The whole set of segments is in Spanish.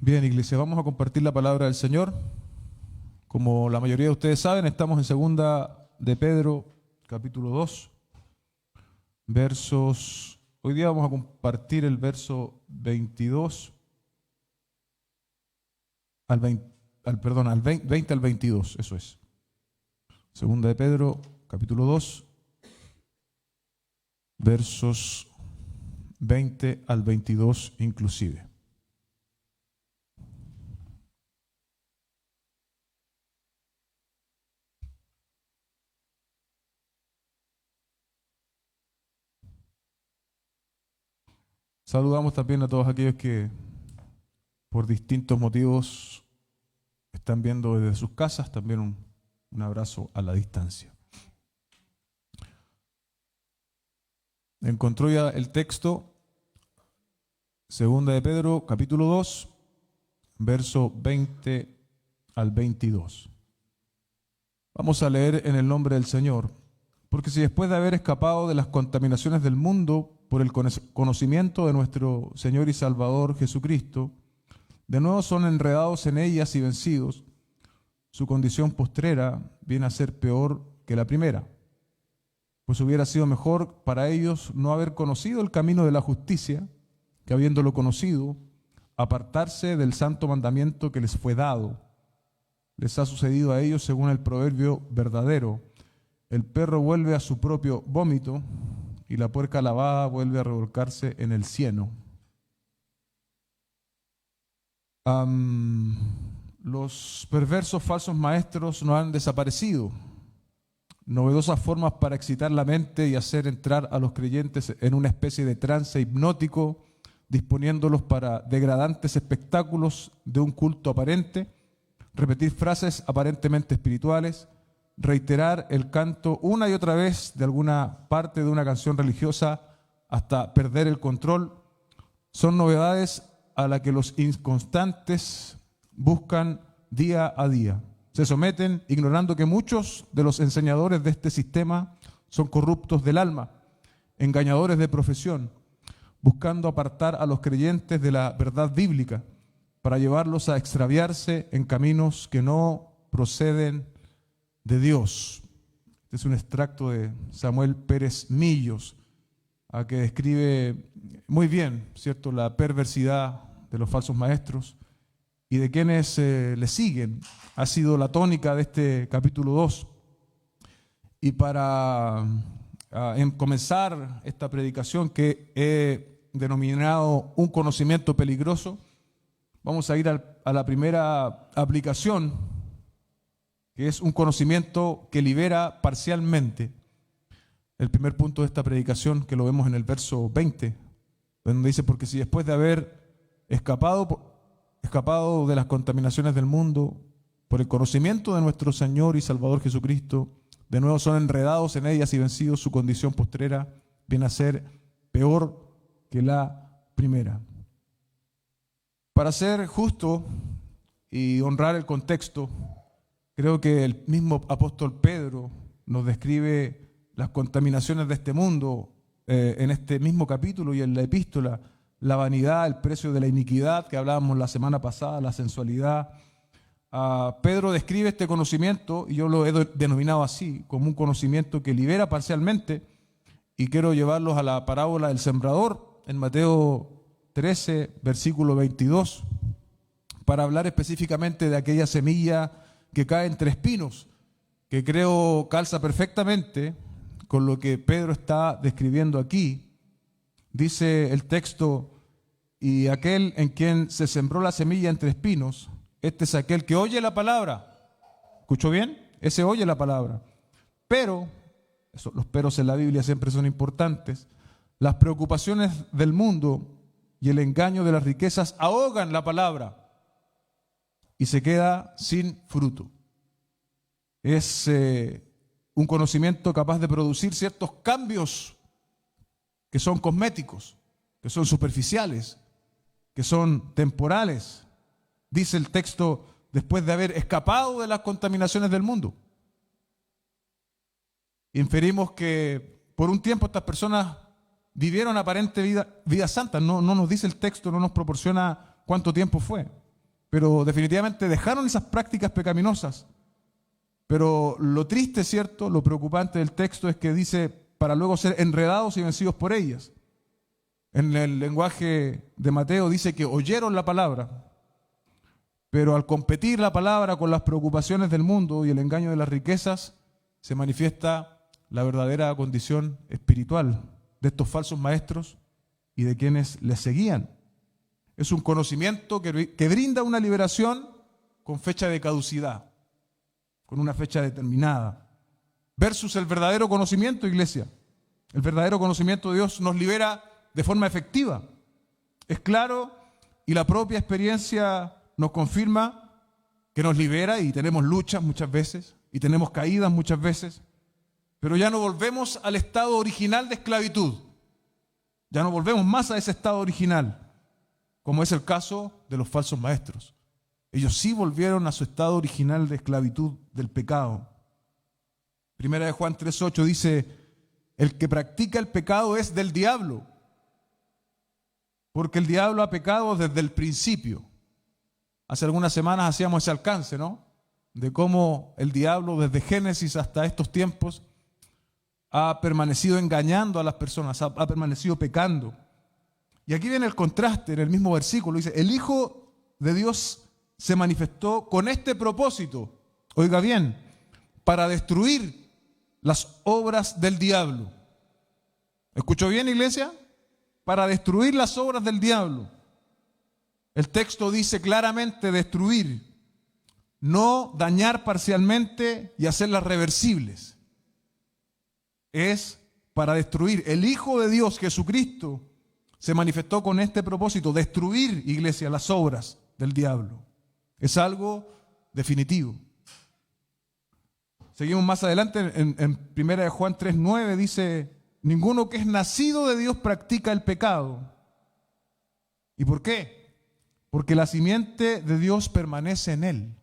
Bien, iglesia, vamos a compartir la palabra del Señor. Como la mayoría de ustedes saben, estamos en segunda de Pedro, capítulo 2, versos. Hoy día vamos a compartir el verso 22 al 20 al 22, eso es. Segunda de Pedro, capítulo 2, versos 20 al 22 inclusive. Saludamos también a todos aquellos que por distintos motivos están viendo desde sus casas, también un abrazo a la distancia. Encontró ya el texto, segunda de Pedro, capítulo 2, verso 20 al 22. Vamos a leer en el nombre del Señor. Porque si después de haber escapado de las contaminaciones del mundo por el conocimiento de nuestro Señor y Salvador Jesucristo, de nuevo son enredados en ellas y vencidos, su condición postrera viene a ser peor que la primera. Pues hubiera sido mejor para ellos no haber conocido el camino de la justicia, que habiéndolo conocido, apartarse del santo mandamiento que les fue dado. Les ha sucedido a ellos según el proverbio verdadero: el perro vuelve a su propio vómito y la puerca lavada vuelve a revolcarse en el cieno. Los perversos falsos maestros no han desaparecido. Novedosas formas para excitar la mente y hacer entrar a los creyentes en una especie de trance hipnótico, disponiéndolos para degradantes espectáculos de un culto aparente, repetir frases aparentemente espirituales, reiterar el canto una y otra vez de alguna parte de una canción religiosa hasta perder el control, son novedades a las que los inconstantes buscan día a día. Se someten ignorando que muchos de los enseñadores de este sistema son corruptos del alma, engañadores de profesión, buscando apartar a los creyentes de la verdad bíblica para llevarlos a extraviarse en caminos que no proceden de Dios. Este es un extracto de Samuel Pérez Millos, a que describe muy bien, ¿cierto?, la perversidad de los falsos maestros y de quienes le siguen. Ha sido la tónica de este capítulo 2. Y para comenzar esta predicación que he denominado un conocimiento peligroso, vamos a ir a la primera aplicación, que es un conocimiento que libera parcialmente. El primer punto de esta predicación, que lo vemos en el verso 20, donde dice: porque si después de haber escapado de las contaminaciones del mundo por el conocimiento de nuestro Señor y Salvador Jesucristo, de nuevo son enredados en ellas y vencidos, su condición postrera viene a ser peor que la primera. Para ser justo y honrar el contexto, creo que el mismo apóstol Pedro nos describe las contaminaciones de este mundo en este mismo capítulo y en la epístola: la vanidad, el precio de la iniquidad, que hablábamos la semana pasada, la sensualidad. Pedro describe este conocimiento, y yo lo he denominado así, como un conocimiento que libera parcialmente, y quiero llevarlos a la parábola del sembrador en Mateo 13, versículo 22, para hablar específicamente de aquella semilla que cae entre espinos, que creo calza perfectamente con lo que Pedro está describiendo aquí. Dice el texto: y aquel en quien se sembró la semilla entre espinos, este es aquel que oye la palabra. ¿Escuchó bien? Ese oye la palabra. Pero, los peros en la Biblia siempre son importantes, las preocupaciones del mundo y el engaño de las riquezas ahogan la palabra y se queda sin fruto. Es un conocimiento capaz de producir ciertos cambios que son cosméticos, que son superficiales, que son temporales. Dice el texto: después de haber escapado de las contaminaciones del mundo. Inferimos que por un tiempo estas personas vivieron aparente vida santa. No nos dice el texto, no nos proporciona cuánto tiempo fue. pero definitivamente dejaron esas prácticas pecaminosas. Pero lo triste, ¿cierto?, lo preocupante del texto es que dice, para luego ser enredados y vencidos por ellas. En el lenguaje de Mateo dice que oyeron la palabra, pero al competir la palabra con las preocupaciones del mundo y el engaño de las riquezas, se manifiesta la verdadera condición espiritual de estos falsos maestros y de quienes les seguían. Es un conocimiento que brinda una liberación con fecha de caducidad, con una fecha determinada, versus el verdadero conocimiento, iglesia. El verdadero conocimiento de Dios nos libera de forma efectiva. Es claro, y la propia experiencia nos confirma que nos libera, y tenemos luchas muchas veces, y tenemos caídas muchas veces, pero ya no volvemos al estado original de esclavitud. Ya no volvemos más a ese estado original, como es el caso de los falsos maestros. Ellos sí volvieron a su estado original de esclavitud del pecado. Primera de Juan 3:8 dice, el que practica el pecado es del diablo, porque el diablo ha pecado desde el principio. Hace algunas semanas hacíamos ese alcance, ¿no?, de cómo el diablo desde Génesis hasta estos tiempos ha permanecido engañando a las personas, ha permanecido pecando. Y aquí viene el contraste en el mismo versículo. Dice, el Hijo de Dios se manifestó con este propósito, oiga bien, para destruir las obras del diablo. ¿Escuchó bien, iglesia? Para destruir las obras del diablo. El texto dice claramente destruir, no dañar parcialmente y hacerlas reversibles. Es para destruir. El Hijo de Dios, Jesucristo, se manifestó con este propósito, destruir, iglesia, las obras del diablo. Es algo definitivo. Seguimos más adelante en 1 de Juan 3:9 dice, ninguno que es nacido de Dios practica el pecado. ¿Y por qué? Porque la simiente de Dios permanece en él.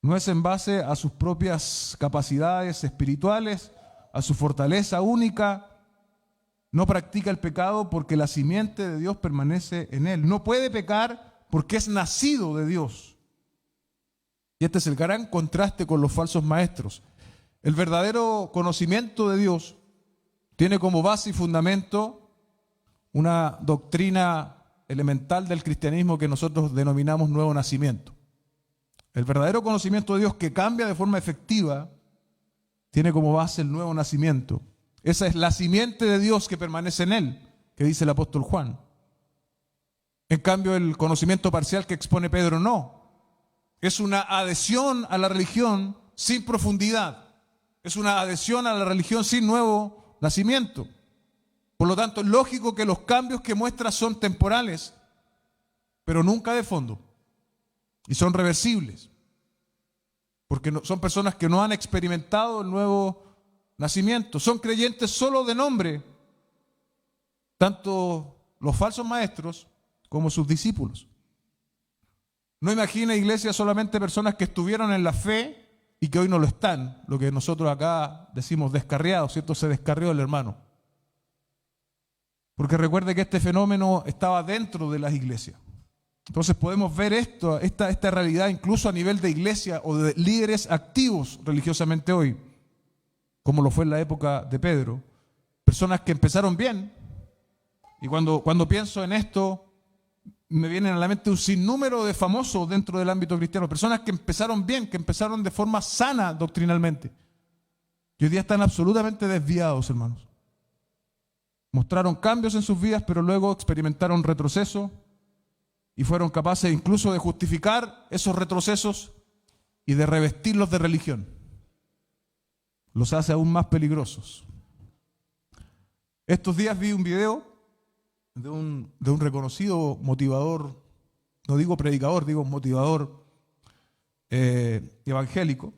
No es en base a sus propias capacidades espirituales, a su fortaleza única. No practica el pecado porque la simiente de Dios permanece en él. No puede pecar porque es nacido de Dios. Y este es el gran contraste con los falsos maestros. El verdadero conocimiento de Dios tiene como base y fundamento una doctrina elemental del cristianismo que nosotros denominamos nuevo nacimiento. El verdadero conocimiento de Dios que cambia de forma efectiva tiene como base el nuevo nacimiento. Esa es la simiente de Dios que permanece en él, que dice el apóstol Juan. En cambio, el conocimiento parcial que expone Pedro no. Es una adhesión a la religión sin profundidad. Es una adhesión a la religión sin nuevo nacimiento. Por lo tanto, es lógico que los cambios que muestra son temporales, pero nunca de fondo. Y son reversibles. Porque son personas que no han experimentado el nuevo nacimiento. Son creyentes solo de nombre, tanto los falsos maestros como sus discípulos. No imagina, iglesia, solamente personas que estuvieron en la fe y que hoy no lo están, lo que nosotros acá decimos descarriados, ¿cierto? Se descarrió el hermano. Porque recuerde que este fenómeno estaba dentro de las iglesias. Entonces podemos ver esta realidad incluso a nivel de iglesia o de líderes activos religiosamente hoy, como lo fue en la época de Pedro. Personas que empezaron bien, y cuando pienso en esto, me vienen a la mente un sinnúmero de famosos dentro del ámbito cristiano, personas que empezaron bien, que empezaron de forma sana doctrinalmente, y hoy día están absolutamente desviados, hermanos. Mostraron cambios en sus vidas, pero luego experimentaron retroceso y fueron capaces incluso de justificar esos retrocesos y de revestirlos de religión. Los hace aún más peligrosos. Estos días vi un video de un reconocido motivador, no digo predicador, digo motivador evangélico.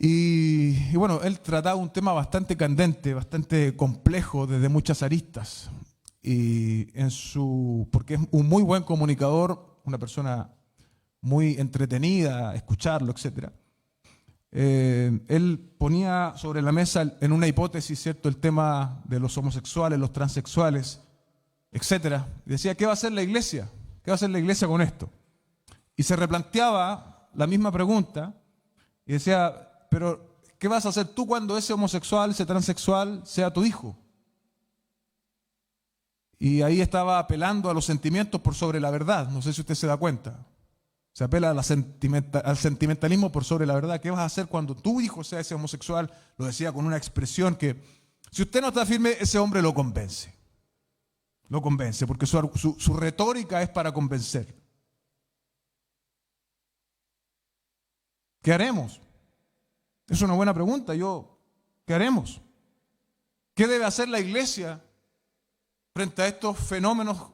Y bueno, él trataba un tema bastante candente, bastante complejo desde muchas aristas. Porque es un muy buen comunicador, una persona muy entretenida, escucharlo, etc. Él ponía sobre la mesa en una hipótesis, ¿cierto?, el tema de los homosexuales, los transexuales, etc. Y decía, ¿qué va a hacer la iglesia ¿Qué va a hacer la iglesia con esto? Y se replanteaba la misma pregunta y decía, pero ¿qué vas a hacer tú cuando ese homosexual, ese transexual sea tu hijo? Y ahí estaba apelando a los sentimientos por sobre la verdad. No sé si usted se da cuenta. Se apela a al sentimentalismo por sobre la verdad. ¿Qué vas a hacer cuando tu hijo sea ese homosexual? Lo decía con una expresión que, si usted no está firme, ese hombre lo convence. Lo convence, porque su retórica es para convencer. ¿Qué haremos? Es una buena pregunta. ¿Qué haremos? ¿Qué debe hacer la iglesia frente a estos fenómenos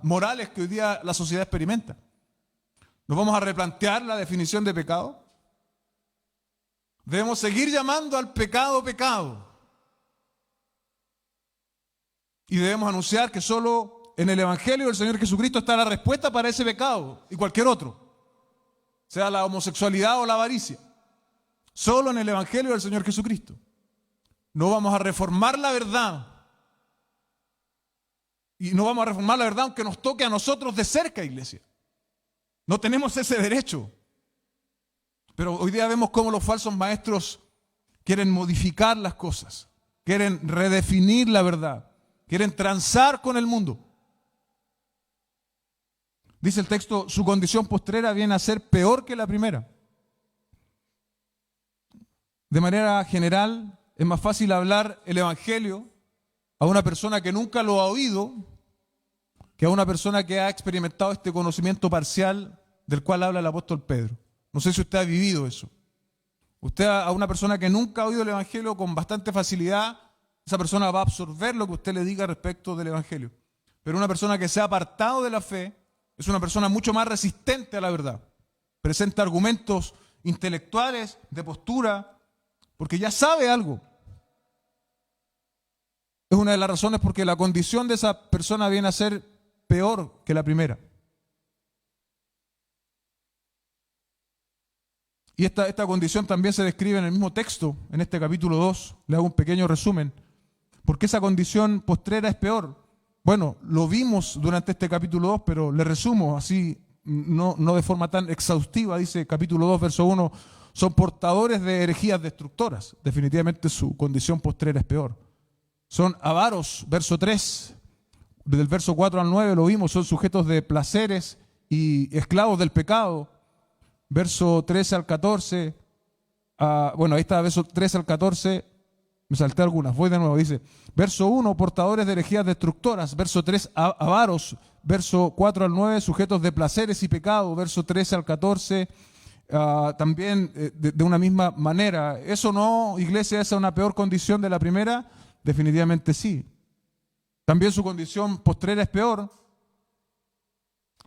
morales que hoy día la sociedad experimenta? ¿Nos vamos a replantear la definición de pecado? Debemos seguir llamando al pecado pecado. Y debemos anunciar que solo en el Evangelio del Señor Jesucristo está la respuesta para ese pecado y cualquier otro, sea la homosexualidad o la avaricia. Solo en el Evangelio del Señor Jesucristo. No vamos a reformar la verdad. Y no vamos a reformar la verdad aunque nos toque a nosotros de cerca, iglesia. No tenemos ese derecho. Pero hoy día vemos cómo los falsos maestros quieren modificar las cosas, quieren redefinir la verdad, quieren transar con el mundo. Dice el texto, su condición postrera viene a ser peor que la primera. De manera general, es más fácil hablar el Evangelio a una persona que nunca lo ha oído que a una persona que ha experimentado este conocimiento parcial del cual habla el apóstol Pedro. No sé si usted ha vivido eso. Usted a una persona que nunca ha oído el Evangelio con bastante facilidad, esa persona va a absorber lo que usted le diga respecto del Evangelio. Pero una persona que se ha apartado de la fe es una persona mucho más resistente a la verdad. Presenta argumentos intelectuales, de postura, porque ya sabe algo. Es una de las razones porque la condición de esa persona viene a ser peor que la primera. Y esta condición también se describe en el mismo texto, en este capítulo 2. Le hago un pequeño resumen. ¿Por qué esa condición postrera es peor? Bueno, lo vimos durante este capítulo 2, pero le resumo así, no de forma tan exhaustiva. Dice capítulo 2, verso 1, son portadores de herejías destructoras. Definitivamente su condición postrera es peor. Son avaros, verso 3, del verso 4 al 9 lo vimos, son sujetos de placeres y esclavos del pecado. Verso 13 al 14, bueno, ahí está, verso 13 al 14, me salté algunas, voy de nuevo, dice, verso 1, portadores de herejías destructoras, verso 3, avaros, verso 4 al 9, sujetos de placeres y pecado, verso 13 al 14, también de una misma manera. ¿Eso no, iglesia, esa es una peor condición de la primera? Definitivamente sí. También su condición postrera es peor,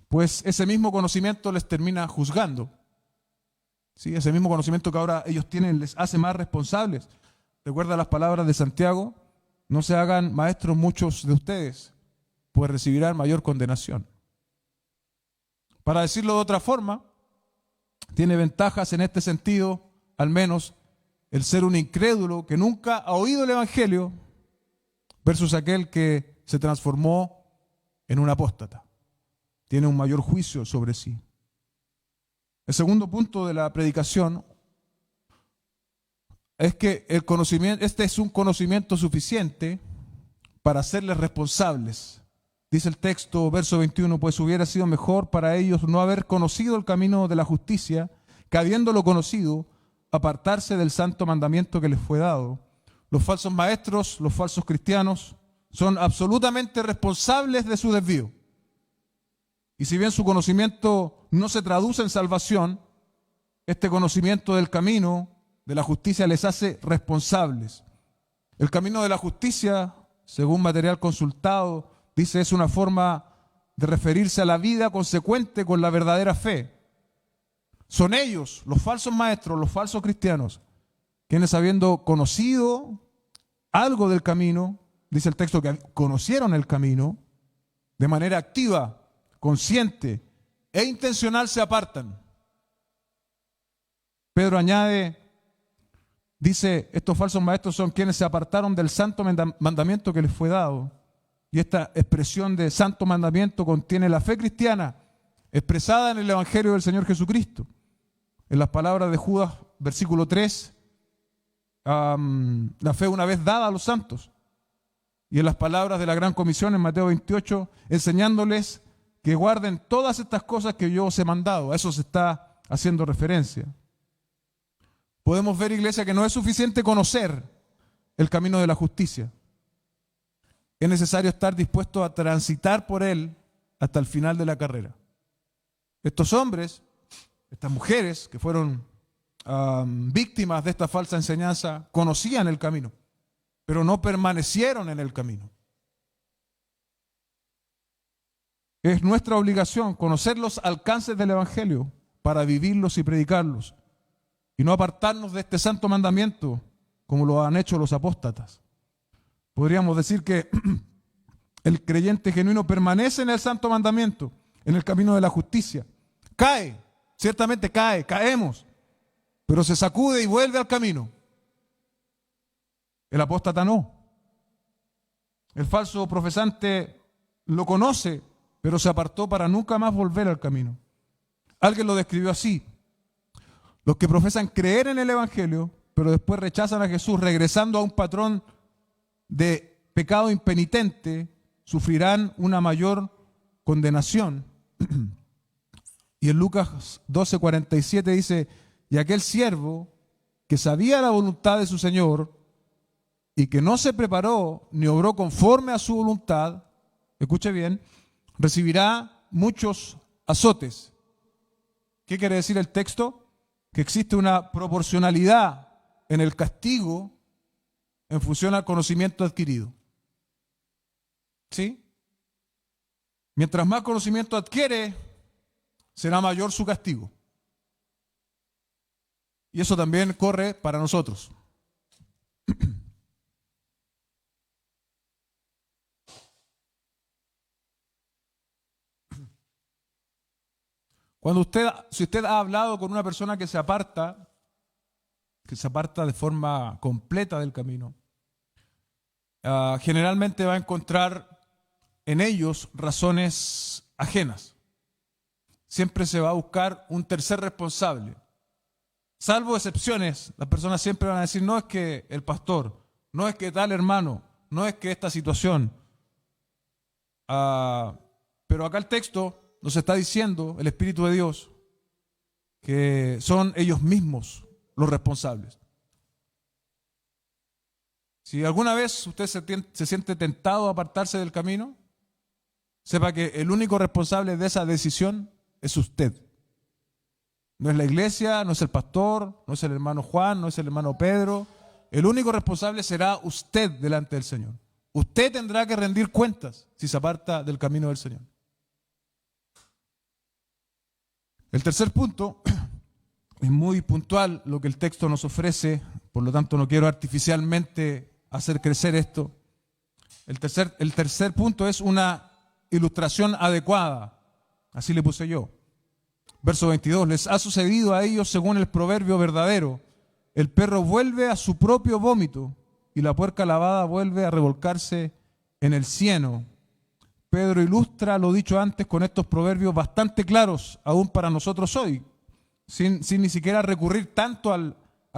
pues ese mismo conocimiento les termina juzgando. Sí, ese mismo conocimiento que ahora ellos tienen les hace más responsables. Recuerda las palabras de Santiago, no se hagan maestros muchos de ustedes, pues recibirán mayor condenación. Para decirlo de otra forma, tiene ventajas en este sentido, al menos, el ser un incrédulo que nunca ha oído el Evangelio versus aquel que se transformó en un apóstata. Tiene un mayor juicio sobre sí. El segundo punto de la predicación es que este es un conocimiento suficiente para hacerles responsables. Dice el texto, verso 21, pues hubiera sido mejor para ellos no haber conocido el camino de la justicia, que habiéndolo conocido, apartarse del santo mandamiento que les fue dado. Los falsos maestros, los falsos cristianos, son absolutamente responsables de su desvío. Y si bien su conocimiento no se traduce en salvación, este conocimiento del camino de la justicia les hace responsables. El camino de la justicia, según material consultado, dice es una forma de referirse a la vida consecuente con la verdadera fe. Son ellos, los falsos maestros, los falsos cristianos, quienes habiendo conocido algo del camino, dice el texto que conocieron el camino, de manera activa, consciente e intencional se apartan. Pedro añade, dice, estos falsos maestros son quienes se apartaron del santo mandamiento que les fue dado. y esta expresión de santo mandamiento contiene la fe cristiana expresada en el Evangelio del Señor Jesucristo. En las palabras de Judas, versículo 3, la fe una vez dada a los santos. Y en las palabras de la Gran Comisión en Mateo 28, enseñándoles que guarden todas estas cosas que yo os he mandado. A eso se está haciendo referencia. Podemos ver, iglesia, que no es suficiente conocer el camino de la justicia. Es necesario estar dispuesto a transitar por él hasta el final de la carrera. Estos hombres, estas mujeres que fueron víctimas de esta falsa enseñanza, conocían el camino, pero no permanecieron en el camino. Es nuestra obligación conocer los alcances del Evangelio para vivirlos y predicarlos, y no apartarnos de este santo mandamiento como lo han hecho los apóstatas. Podríamos decir que el creyente genuino permanece en el santo mandamiento, en el camino de la justicia. Cae, ciertamente cae, caemos, pero se sacude y vuelve al camino. El apóstata no. El falso profesante lo conoce, pero se apartó para nunca más volver al camino. Alguien lo describió así: los que profesan creer en el Evangelio, pero después rechazan a Jesús, regresando a un patrón de pecado impenitente, sufrirán una mayor condenación. Y en Lucas 12:47 dice: y aquel siervo que sabía la voluntad de su Señor y que no se preparó ni obró conforme a su voluntad, escuche bien, recibirá muchos azotes. ¿Qué quiere decir el texto? Que existe una proporcionalidad en el castigo en función al conocimiento adquirido. ¿Sí? Mientras más conocimiento adquiere, será mayor su castigo. Y eso también corre para nosotros. Si usted ha hablado con una persona que se aparta de forma completa del camino, generalmente va a encontrar en ellos razones ajenas. Siempre se va a buscar un tercer responsable. Salvo excepciones, las personas siempre van a decir: no es que el pastor, no es que tal hermano, no es que esta situación. Pero acá el texto nos está diciendo, el Espíritu de Dios, que son ellos mismos los responsables. Si alguna vez usted se siente tentado a apartarse del camino, sepa que el único responsable de esa decisión es usted. No es la iglesia, no es el pastor, no es el hermano Juan, no es el hermano Pedro. El único responsable será usted delante del Señor. Usted tendrá que rendir cuentas si se aparta del camino del Señor. El tercer punto es muy puntual lo que el texto nos ofrece, por lo tanto no quiero artificialmente hacer crecer esto. El tercer punto es una ilustración adecuada, así le puse yo. Verso 22, les ha sucedido a ellos según el proverbio verdadero: el perro vuelve a su propio vómito y la puerca lavada vuelve a revolcarse en el cieno. Pedro ilustra lo dicho antes con estos proverbios bastante claros, aún para nosotros hoy, sin ni siquiera recurrir tanto al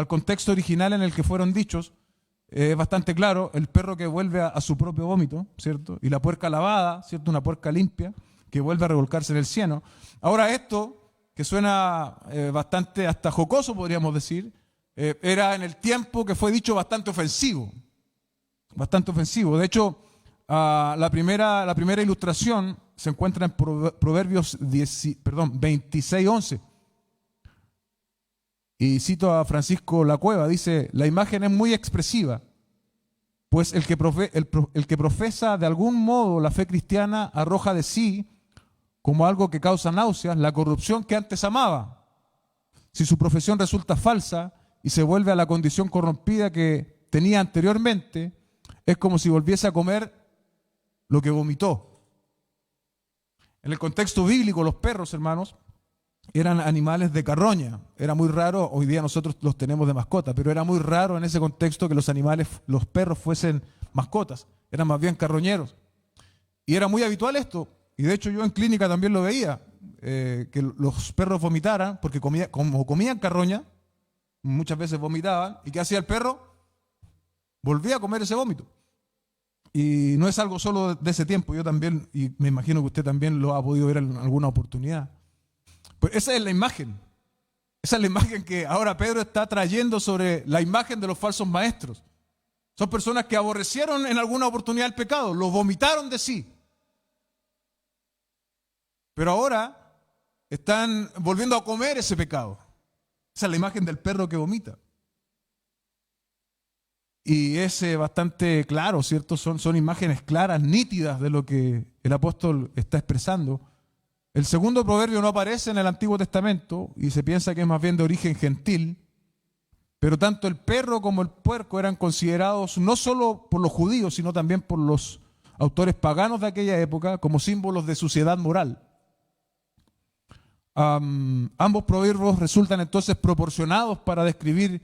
contexto original en el que fueron dichos. Es bastante claro: el perro que vuelve a su propio vómito, ¿cierto? Y la puerca lavada, ¿cierto? Una puerca limpia que vuelve a revolcarse en el cieno. Ahora esto, que suena bastante hasta jocoso, podríamos decir, era en el tiempo que fue dicho bastante ofensivo. Bastante ofensivo. De hecho, la primera ilustración se encuentra en Proverbios 26:11. Y cito a Francisco Lacueva, dice: la imagen es muy expresiva, pues el que profesa de algún modo la fe cristiana arroja de sí, como algo que causa náuseas, la corrupción que antes amaba. Si su profesión resulta falsa y se vuelve a la condición corrompida que tenía anteriormente, es como si volviese a comer lo que vomitó. En el contexto bíblico, los perros, hermanos, eran animales de carroña. Era muy raro, hoy día nosotros los tenemos de mascota, pero era muy raro en ese contexto que los perros fuesen mascotas, eran más bien carroñeros. Y era muy habitual esto, y de hecho yo en clínica también lo veía, que los perros vomitaran, porque como comían carroña, muchas veces vomitaban, ¿y qué hacía el perro? Volvía a comer ese vómito. Y no es algo solo de ese tiempo, yo también, y me imagino que usted también lo ha podido ver en alguna oportunidad. Pues esa es la imagen que ahora Pedro está trayendo sobre la imagen de los falsos maestros. Son personas que aborrecieron en alguna oportunidad el pecado, lo vomitaron de sí. Pero ahora están volviendo a comer ese pecado. Esa es la imagen del perro que vomita. Y es bastante claro, ¿cierto? Son imágenes claras, nítidas de lo que el apóstol está expresando. El segundo proverbio no aparece en el Antiguo Testamento y se piensa que es más bien de origen gentil, pero tanto el perro como el puerco eran considerados no solo por los judíos, sino también por los autores paganos de aquella época como símbolos de suciedad moral. Ambos proverbios resultan entonces proporcionados para describir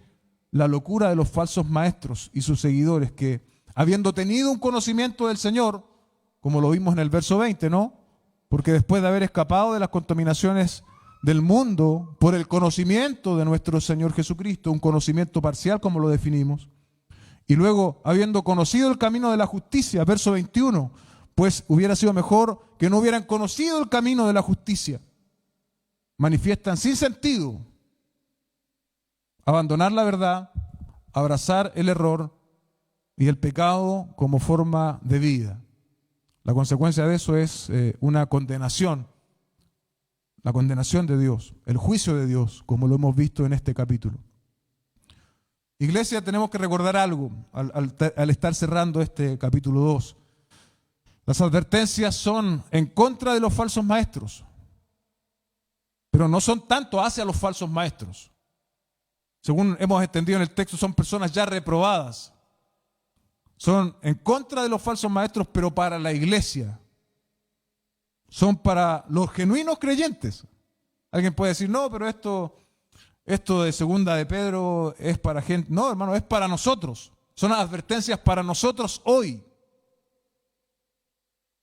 la locura de los falsos maestros y sus seguidores que, habiendo tenido un conocimiento del Señor, como lo vimos en el verso 20, ¿no? Porque después de haber escapado de las contaminaciones del mundo por el conocimiento de nuestro Señor Jesucristo, un conocimiento parcial como lo definimos, y luego habiendo conocido el camino de la justicia, verso 21, pues hubiera sido mejor que no hubieran conocido el camino de la justicia. Manifiestan sin sentido abandonar la verdad, abrazar el error y el pecado como forma de vida. La consecuencia de eso es una condenación, la condenación de Dios, el juicio de Dios, como lo hemos visto en este capítulo. Iglesia, tenemos que recordar algo al estar cerrando este capítulo 2. Las advertencias son en contra de los falsos maestros, pero no son tanto hacia los falsos maestros. Según hemos entendido en el texto, son personas ya reprobadas. Son en contra de los falsos maestros, pero para la iglesia. Son para los genuinos creyentes. Alguien puede decir, no, pero esto de segunda de Pedro es para gente. No, hermano, es para nosotros. Son advertencias para nosotros hoy.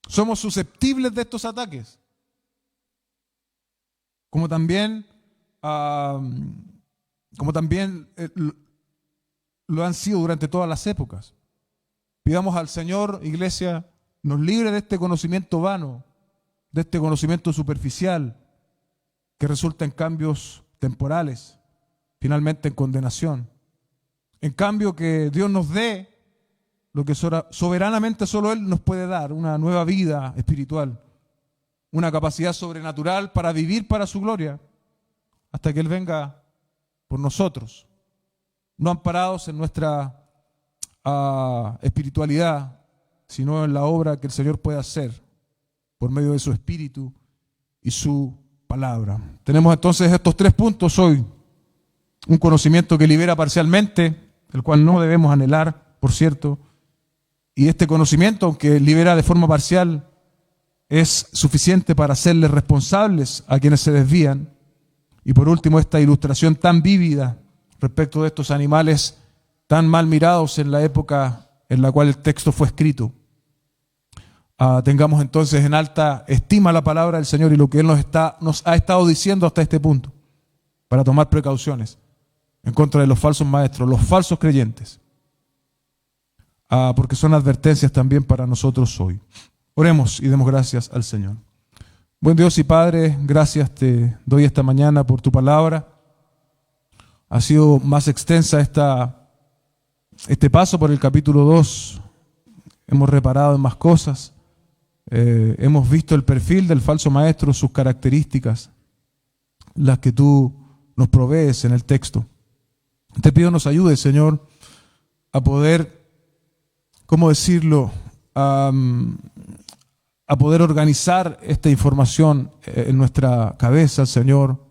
Somos susceptibles de estos ataques. Como también lo han sido durante todas las épocas. Pidamos al Señor, iglesia, nos libre de este conocimiento vano, de este conocimiento superficial, que resulta en cambios temporales, finalmente en condenación. En cambio, que Dios nos dé lo que soberanamente solo Él nos puede dar, una nueva vida espiritual, una capacidad sobrenatural para vivir para su gloria, hasta que Él venga por nosotros, no amparados en nuestra espiritualidad, sino en la obra que el Señor puede hacer por medio de su Espíritu y su palabra. Tenemos entonces estos 3 puntos hoy. Un conocimiento que libera parcialmente, el cual no debemos anhelar, por cierto, y este conocimiento, aunque libera de forma parcial, es suficiente para hacerles responsables a quienes se desvían. Y por último, esta ilustración tan vívida respecto de estos animales tan mal mirados en la época en la cual el texto fue escrito. Tengamos entonces en alta estima la palabra del Señor y lo que Él nos ha estado diciendo hasta este punto, para tomar precauciones en contra de los falsos maestros, los falsos creyentes, porque son advertencias también para nosotros hoy. Oremos y demos gracias al Señor. Buen Dios y Padre, gracias te doy esta mañana por tu palabra. Ha sido más extensa este paso por el capítulo 2. Hemos reparado en más cosas. Hemos visto el perfil del falso maestro, sus características, las que tú nos provees en el texto. Te pido nos ayudes, Señor, a poder, ¿cómo decirlo?, a poder organizar esta información en nuestra cabeza, Señor,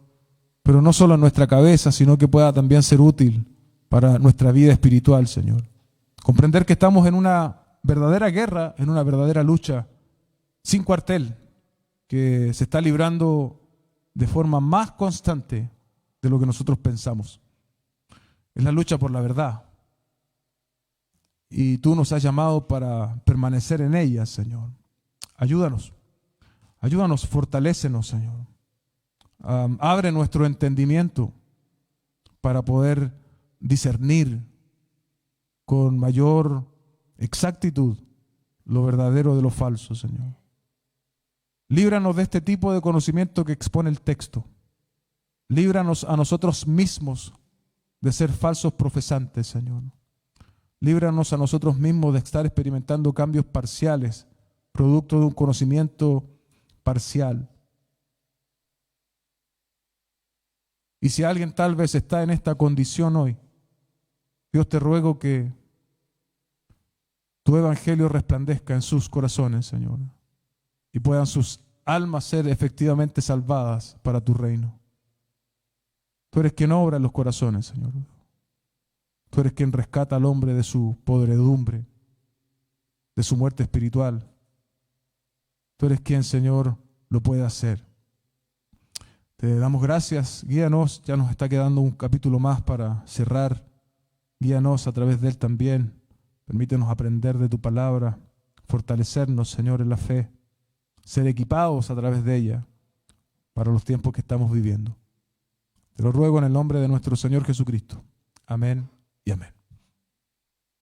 pero no solo en nuestra cabeza, sino que pueda también ser útil para nuestra vida espiritual, Señor. Comprender que estamos en una verdadera guerra, en una verdadera lucha sin cuartel, que se está librando de forma más constante de lo que nosotros pensamos. Es la lucha por la verdad. Y tú nos has llamado para permanecer en ella, Señor. Ayúdanos. Ayúdanos, fortalécenos, Señor. Abre nuestro entendimiento para poder discernir con mayor exactitud lo verdadero de lo falso, Señor. Líbranos de este tipo de conocimiento que expone el texto. Líbranos a nosotros mismos de ser falsos profesantes, Señor. Líbranos a nosotros mismos de estar experimentando cambios parciales, producto de un conocimiento parcial. Y si alguien tal vez está en esta condición hoy, Dios, te ruego que tu evangelio resplandezca en sus corazones, Señor, y puedan sus almas ser efectivamente salvadas para tu reino. Tú eres quien obra en los corazones, Señor. Tú eres quien rescata al hombre de su podredumbre, de su muerte espiritual. Tú eres quien, Señor, lo puede hacer. Te damos gracias, guíanos, ya nos está quedando un capítulo más para cerrar. Guíanos a través de él también. Permítenos aprender de tu palabra, fortalecernos, Señor, en la fe, ser equipados a través de ella para los tiempos que estamos viviendo. Te lo ruego en el nombre de nuestro Señor Jesucristo. Amén y amén.